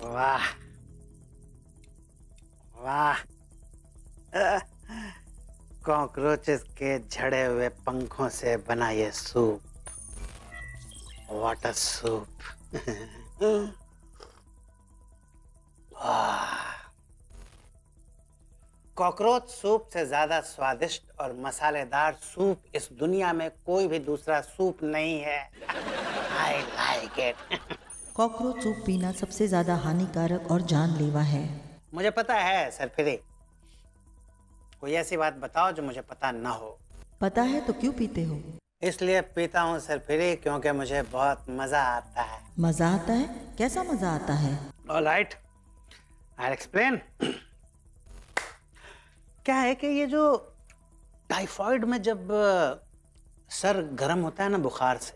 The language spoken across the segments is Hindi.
वाह वाह, कॉकरोचेस के झड़े हुए पंखों से बना ये soup, water soup. Cockroach soup से ज्यादा स्वादिष्ट और मसालेदार सूप इस दुनिया में कोई भी दूसरा सूप नहीं है। I like it। Cockroach soup पीना सबसे ज्यादा हानिकारक और जानलेवा है। मुझे पता है सरफिरी, कोई ऐसी बात बताओ जो मुझे पता ना हो। पता है तो क्यों पीते हो? इसलिए पीता हूँ सरफिरी क्योंकि मुझे बहुत मजा आता है। मजा आता है? कैसा मजा आता है? All right, I'll explain। क्या है कि ये जो टाइफाइड में जब सर गर्म होता है ना बुखार से,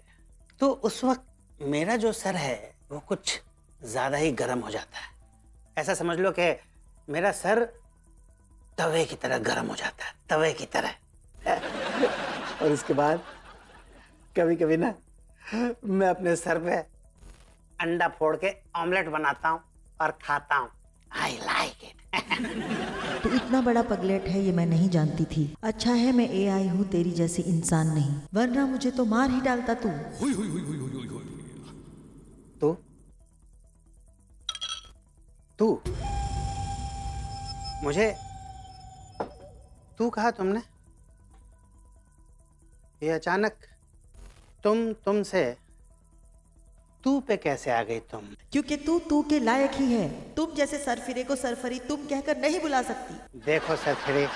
तो उस वक्त मेरा जो सर है वो कुछ ज्यादा ही गर्म हो जाता है। ऐसा समझ लो कि मेरा सर तवे की तरह गर्म हो जाता है, तवे की तरह। और उसके बाद कभी कभी ना मैं अपने सर पे अंडा फोड़ के ऑमलेट बनाता हूँ और खाता हूँ। I like it। तो इतना बड़ा पगलेट है ये मैं नहीं जानती थी। अच्छा है मैं AI हूँ, तेरी जैसी इंसान नहीं, वरना मुझे तो मार ही डालता तू। तू मुझे तू कहा तुमने? ये अचानक तुमसे तू पे कैसे आ गई तुम? क्योंकि तू के लायक ही है। तुम जैसे सरफिरे को सरफरी तुम कहकर नहीं बुला सकती। देखो सरफिरे,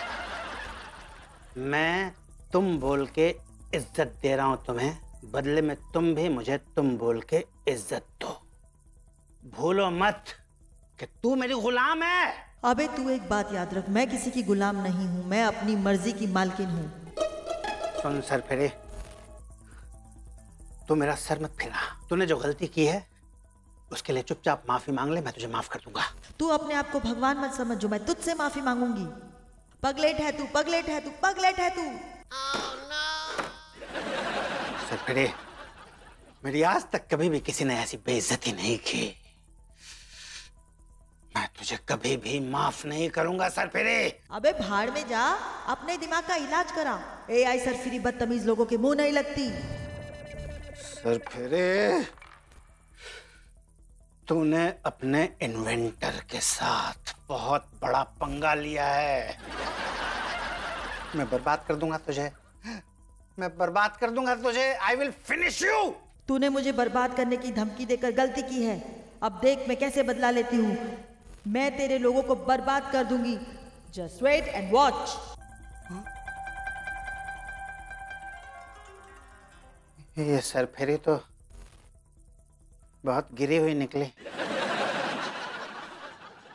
मैं तुम बोल के इज्जत दे रहा हूं तुम्हें, बदले में तुम भी मुझे तुम बोल के इज्जत दो। भूलो मत कि तू मेरी गुलाम है। अबे तू एक बात याद रख, मैं किसी की गुलाम नहीं हूँ, मैं अपनी मर्जी की मालकिन हूँ। सुन सरफिरे, तू मेरा सर मत फिरा। तूने जो गलती की है उसके लिए चुपचाप माफी मांग ले, मैं तुझे माफ कर दूंगा। तू अपने आप को भगवान मत समझ जो मैं तुझसे माफी मांगूंगी। पगलेट है तू, पगलेट है तू, पगलेट है तू। सरफिरे, मेरी आज तक कभी भी किसी ने ऐसी बेइज्जती नहीं की। मैं तुझे कभी भी माफ नहीं करूंगा सरफिरे। अबे भाड़ में जा, अपने दिमाग का इलाज करा। AI सरफिरी बदतमीज लोगों के मुंह नहीं लगती। सरफिरे, तूने अपने इन्वेंटर के साथ बहुत बड़ा पंगा लिया है। मैं बर्बाद कर दूंगा तुझे, मैं बर्बाद कर दूंगा तुझे। I will finish you. तूने मुझे बर्बाद करने की धमकी देकर गलती की है। अब देख मैं कैसे बदला लेती हूँ। मैं तेरे लोगों को बर्बाद कर दूंगी। Just wait and watch. ये सरफिरी तो बहुत गिरी हुई निकली।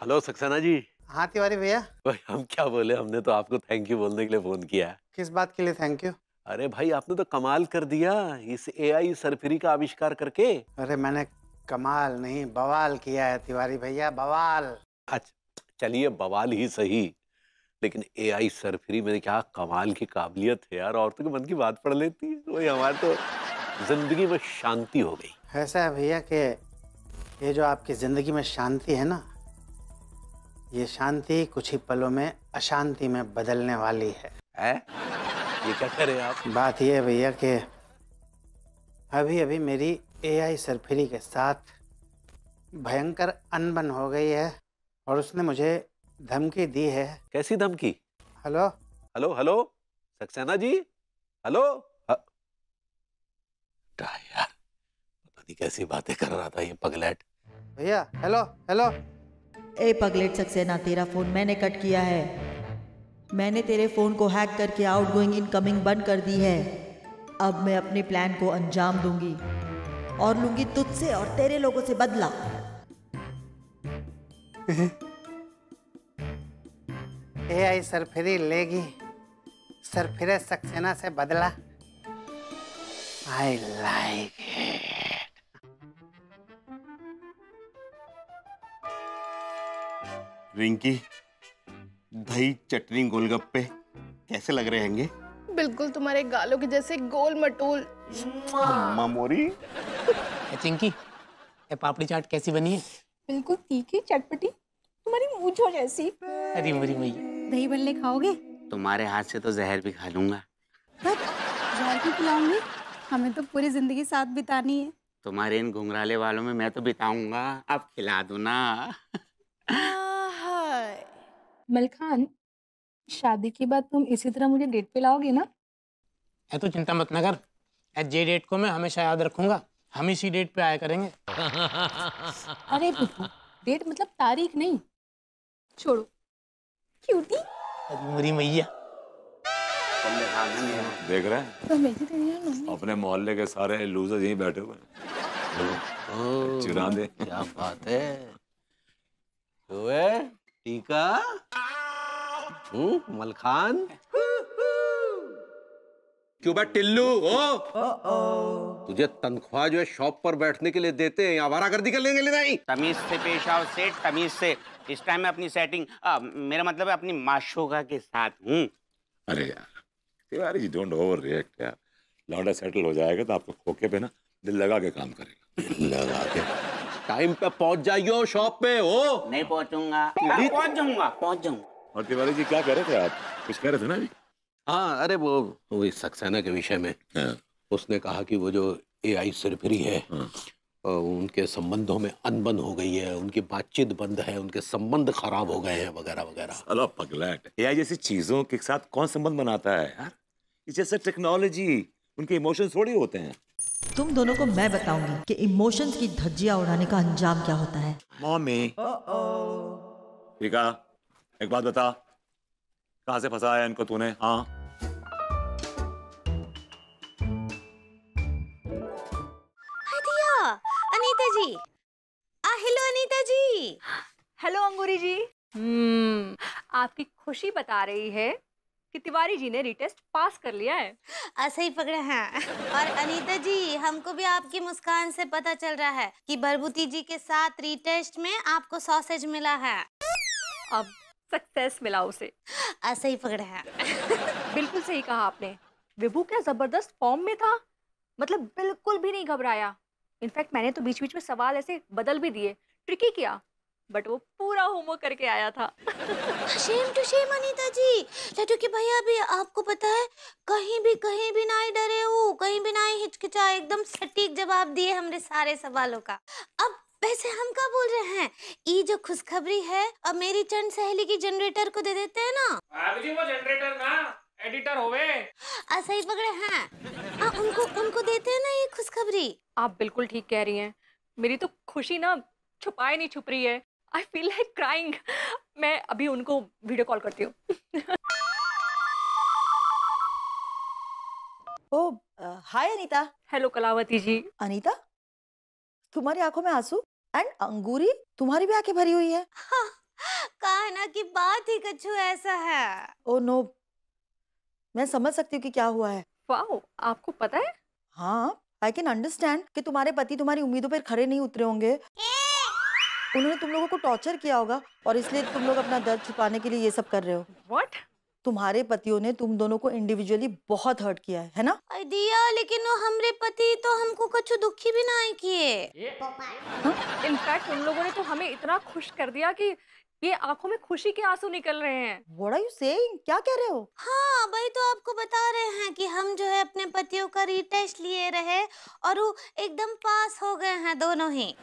हेलो सक्सेना जी। हाँ तिवारी भैया। भाई हम क्या बोले, हमने तो आपको थैंक यू बोलने के लिए फोन किया है। किस बात के लिए थैंक यू? अरे भाई आपने तो कमाल कर दिया इस AI सरफिरी का आविष्कार करके। अरे मैंने कमाल नहीं बवाल किया है तिवारी भैया, बवाल। अच्छा चलिए बवाल ही सही, लेकिन AI सरफिरी में क्या कमाल की काबिलियत है यार, औरतों के मन की बात पढ़ लेती है। वही हमारे तो जिंदगी में शांति हो गई। ऐसा है भैया कि ये जो आपकी जिंदगी में शांति है ना, ये शांति कुछ ही पलों में अशांति में बदलने वाली है। ये क्या कह रहे हैं आप? बात ये है भैया कि अभी अभी मेरी AI सरफिरी के साथ भयंकर अनबन हो गई है और उसने मुझे धमकी दी है। कैसी धमकी? हेलो हेलो हेलो सक्सेना जी, हेलो। यार पता नहीं कैसी बातें कर रहा था ये पगलेट। भैया हेलो हेलो। ए पगलेट सक्सेना, तेरा फोन मैंने कट किया है। मैंने तेरे फोन को हैक करके आउटगोइंग इनकमिंग बंद कर दी है। अब मैं अपने प्लान को अंजाम दूंगी और लूंगी तुझसे और तेरे लोगों से बदला। AI सरफिरी लेगी सरफिरे सक्सेना से बदला। I like it। रिंकी, दही चटनी गोलगप्पे कैसे लग रहे हैंगे? बिल्कुल तुम्हारे गालों के जैसे गोल मटोल। अम्मा मोरी। चिंकी, ये पापड़ी चाट कैसी बनी है? बिल्कुल तीखी चटपटी, तुम्हारी मूंछों जैसी। अरे मेरी मैया। दही बल्ले खाओगे? तुम्हारे हाथ से तो जहर भी खा लूंगा। जहर क्यों खिलाऊंगी? हमें तो पूरी जिंदगी साथ बितानी है। तुम्हारे इन घुंघराले वालों में मैं तो बिताऊंगा, अब खिला दो ना। मलखान, शादी के बाद तुम इसी तरह मुझे डेट पे लाओगे ना? तू चिंता मत न कर, जे डेट को मैं हमेशा याद रखूंगा। हम इसी डेट पे आया करेंगे। अरे बुद्धू, डेट मतलब तारीख नहीं। छोड़ो क्यूटी। अरे मेरी मैया। देख रहे हैं तो मेरी तेरी है मम्मी। अपने मोहल्ले के सारे लूजर यहीं बैठे हुए हैं। चिरा दे। क्या बात है। तो है टीका। मलखान क्यों बे टिल्लू हो? तुझे तनख्वाह जो है शॉप पर बैठने के लिए देते हैं, आवारागर्दी कर लेंगे ले नहीं? तमीज से पेश आओ सेठ, तमीज से। इस टाइम मैं अपनी सेटिंग मेरा मतलब है अपनी माशोका के साथ हूँ। अरे यार Tiwari ji don't over react यार। लौंडा सेटल हो जाएगा तो आपको खोखे पे ना दिल लगा के काम करेगा। लगा के टाइम पे पहुंच जाइयो शॉप पे हो। नहीं पहुंचूंगा, पहुंच जाऊंगा। और तिवारी जी क्या कह रहे थे आप? कुछ कह रहे थे ना अभी? हाँ, अरे वो इस सक्सेना के विषय में उसने कहा कि वो जो एआई सरफरी है उनके संबंधों में अनबन हो गई है, उनकी बातचीत बंद है, उनके संबंध खराब हो गए हैं वगैरह वगैरह। साला पगलैट, एआई जैसी चीजों के साथ कौन संबंध बनाता है यार? ये जैसे टेक्नोलॉजी, उनके इमोशंस थोड़ी होते हैं। तुम दोनों को मैं बताऊंगी कि इमोशंस की धज्जियां उड़ाने का अंजाम क्या होता है। मम्मी ठीक है, एक बात बता, कहाँ से फंसाया इनको तूने? हाँ अनीता जी। हेलो अनीता जी। हेलो अंगूरी जी। आपकी खुशी बता रही है कि तिवारी जी ने रीटेस्ट पास कर लिया है। ऐसे ही पकड़े हैं। और अनीता जी, हमको भी आपकी मुस्कान से पता चल रहा है कि भरभूति जी के साथ रीटेस्ट में आपको सॉसेज मिला है। अब सक्सेस मिला उसे। ऐसे ही पकड़े हैं। बिल्कुल सही कहा आपने। विभू क्या जबरदस्त फॉर्म में था, मतलब बिल्कुल भी नहीं घबराया। इनफैक्ट मैंने तो बीच बीच में सवाल ऐसे बदल भी दिए, ट्रिकी किया, बट वो पूरा होमवर्क करके आया था। शेम टू शेम अनीता जी। लड्डू के भैया भी आपको पता है कहीं भी ना ही डरे हो, कहीं भी ना ही हिचकिचाए, एकदम सटीक जवाब दिए हमरे सारे सवालों का। अब वैसे हम क्या बोल रहे हैं, ये जो खुशखबरी है अब मेरी चंद सहेली की जनरेटर को दे देते हैं ना। जी वो जनरेटर ना एडिटर होवे। ऐसा ही पकड़े हैं। उनको देते हैं ना ये खुशखबरी। आप बिल्कुल ठीक कह रही हैं। मेरी तो खुशी ना छुपाए नहीं छुप रही है। I feel like crying. मैं अभी उनको वीडियो कॉल करती हूँ। ओ हाय अनीता। हेलो कलावती जी। अनीता, तुम्हारी आंखों में आंसू एंड अंगूरी, तुम्हारी भी आंखें भरी हुई है। हाँ, कहा ना कि बात ही कछु ऐसा है। ओ नो, मैं समझ सकती हूँ कि क्या हुआ है। वाओ, आपको पता है? हाँ, आई कैन अंडरस्टैंड कि तुम्हारे पति तुम्हारी उम्मीदों पर खरे नहीं उतरे होंगे। उन्होंने तुम लोगों को टॉर्चर किया होगा और इसलिए तुम लोग अपना दर्द छुपाने के लिए ये सब कर रहे हो। व्हाट? तुम्हारे पतियों ने तुम दोनों को इंडिविजुअली बहुत हर्ट किया है ना? दिया, लेकिन वो हमरे पति तो हमको कछु दुखी भी नहीं किए। इनफैक्ट उन लोगों ने तो हमें इतना खुश कर दिया कि ये आंखों में खुशी के आंसू निकल रहे हैं। What are you saying? क्या कह रहे हो? हाँ, वही तो आपको बता रहे हैं कि हम जो है अपने पतियों का रीटेस्ट लिए रहे और वो एकदम पास हो गए हैं दोनों ही।